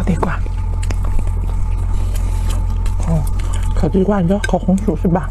地瓜。哦，烤地瓜，你知道烤红薯是吧？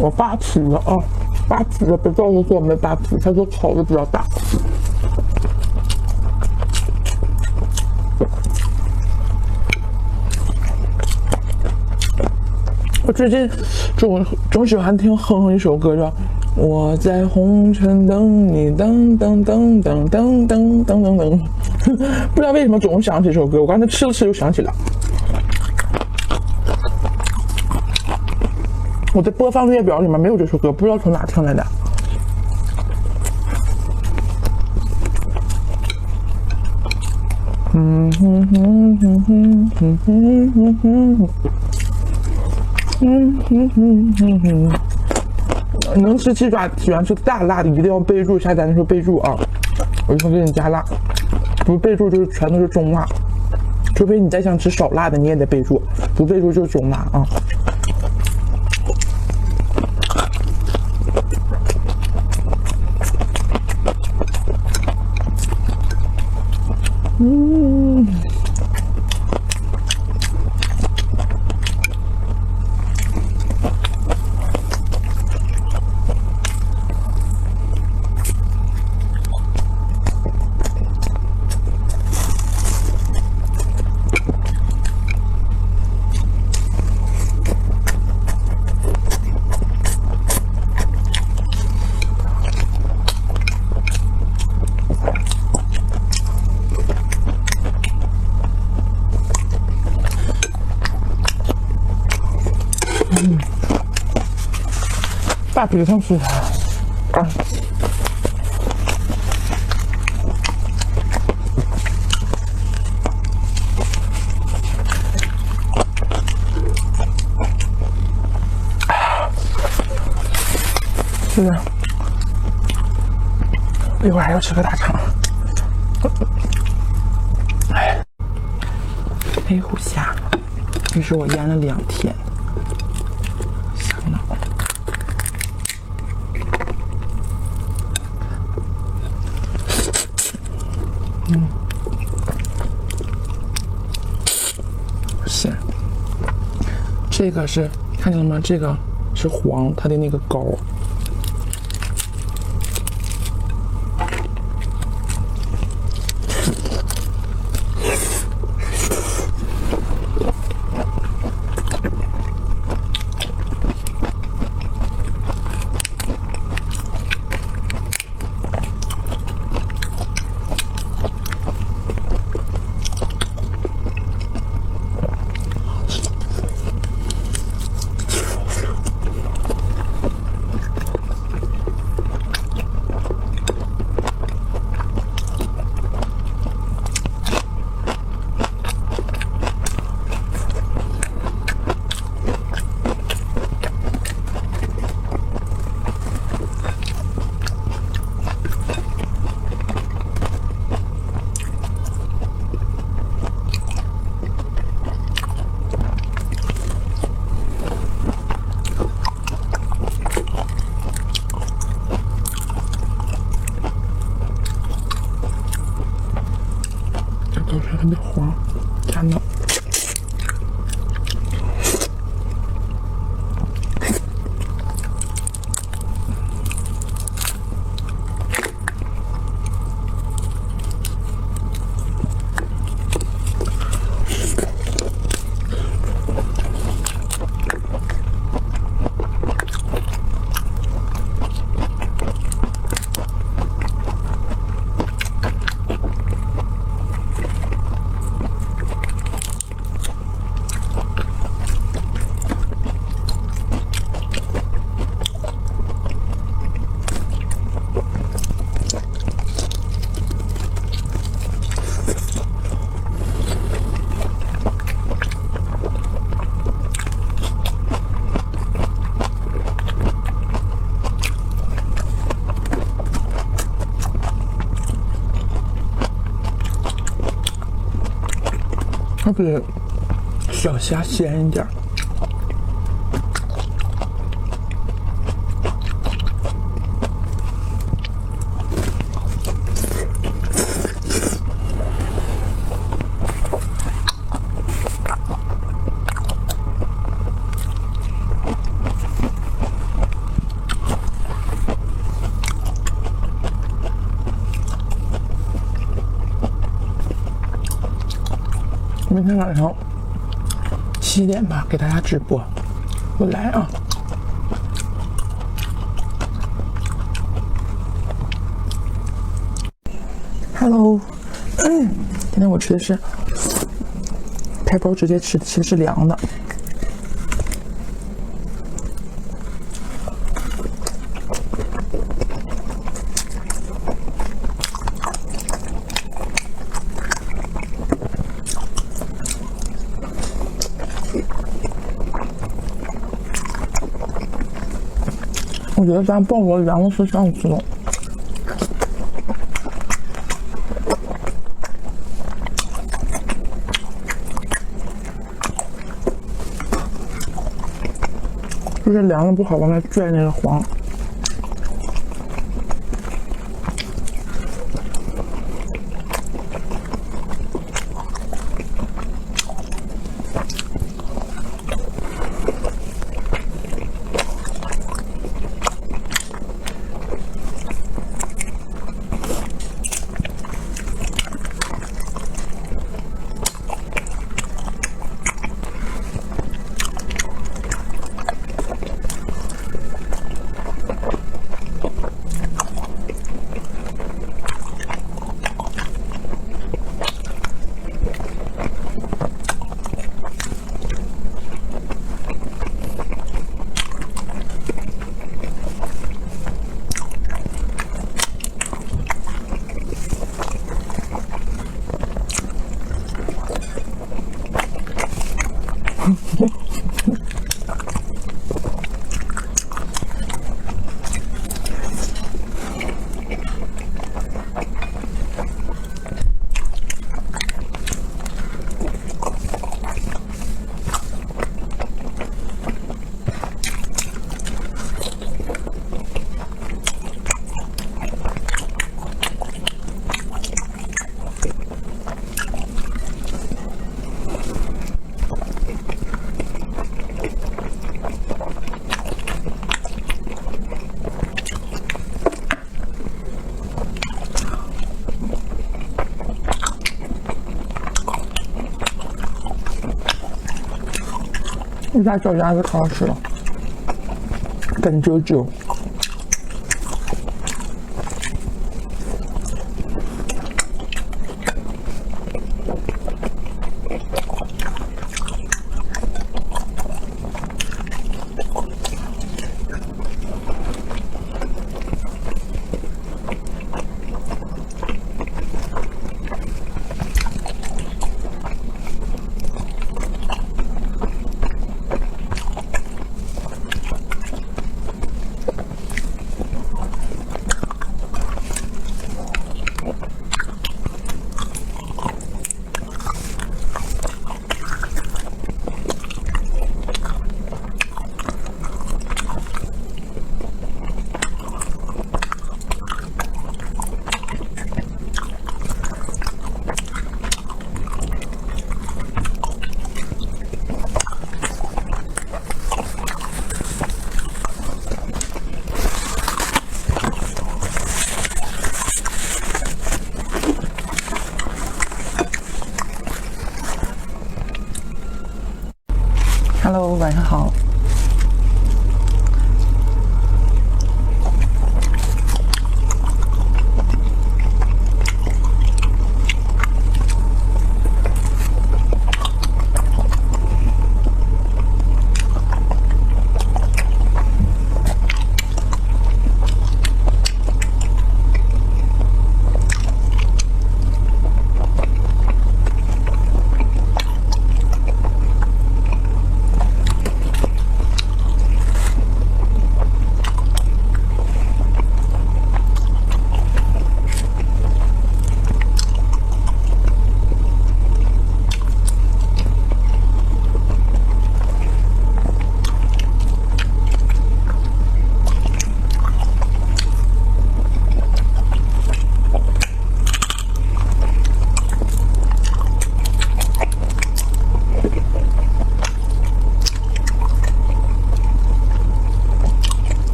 我扒皮了啊，扒皮了，别告诉我没扒皮，他说烤的比较大。我最近总喜欢听哼一首歌，叫我在红尘等你，等等等等等等等等等，不知道为什么总想起这首歌，我刚才吃了就想起了。我的播放列表里面没有这首歌，不知道从哪听来的。能吃鸡爪喜欢吃大辣的，一定要备注，下单的时候备注啊！我就会给你加辣，不备注就是全都是中辣，除非你再想吃少辣的，你也得备注，不备注就是中辣啊。大皮上是啊，是的，一会儿还要吃个大肠。黑虎虾，这是我腌了2天。是，这个是看见了吗？这个是黄，它的那个膏。特别黄，甜的。它比小虾咸一点。明天晚上7点吧，给大家直播，我来啊！Hello， 今天我吃的是开包直接吃的，其实是凉的。我觉得咱鲍鱼凉的是上次的，就是凉的不好往外拽那个黄。一家脚丫子可好吃了，干啾啾。晚上好。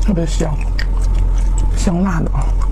特别香，香辣的啊。